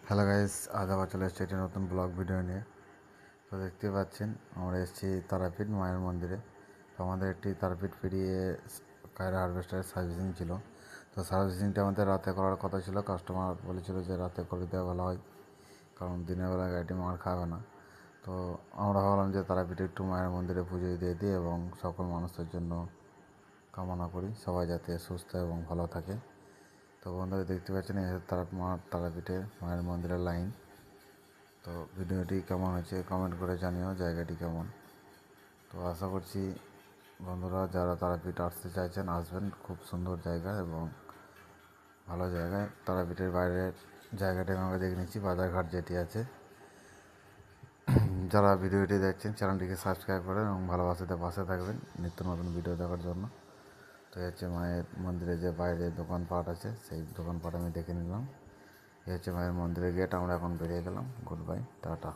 Hello guys, আজ আবার চলে এসেছি একটি নতুন ব্লগ ভিডিও নিয়ে। তো দেখতে পাচ্ছেন আমরা এসেছি তারাপীঠ মায়ের মন্দিরে। তো আমাদের একটি তারাপীঠ পেরিয়ে কায়রা হারভেস্টারের সার্ভিসিং ছিল। তো সার্ভিসিংটা আমাদের রাতে করার কথা ছিল, কাস্টমার বলেছিল যে রাতে করে দেওয়া ভালো হয়, কারণ দিনের বেলা গাড়িটি মার খাবে না। তো আমরা ভাবলাম যে তারাপীঠে একটু মায়ের মন্দিরে পুজো দিয়ে দিই এবং সকল মানুষের জন্য কামনা করি সবাই যাতে সুস্থ এবং ভালো থাকে। তো বন্ধুরা দেখতে পাচ্ছেন এই তারাপীঠে মায়ের মন্দিরের লাইন। তো ভিডিওটি কেমন হয়েছে কমেন্ট করে জানিও, জায়গাটি কেমন। তো আশা করছি বন্ধুরা যারা তারাপীঠ আসতে চাইছেন আসবেন, খুব সুন্দর জায়গা এবং ভালো জায়গায়। তারাপীঠের বাইরের জায়গাটি আমাকে দেখে নিচ্ছি, বাজারঘাট যেটি আছে। যারা ভিডিওটি দেখছেন চ্যানেলটিকে সাবস্ক্রাইব করেন এবং ভালোবাসাতে পাশে থাকবেন নিত্য নতুন ভিডিও দেখার জন্য। তো হচ্ছে মায়ের মন্দিরে যে বাইরে দোকানপাট আছে সেই দোকানপাট আমি দেখে নিলাম। এই হচ্ছে মায়ের মন্দিরের গেট, আমরা এখন বেরিয়ে গেলাম। Good bye, tata.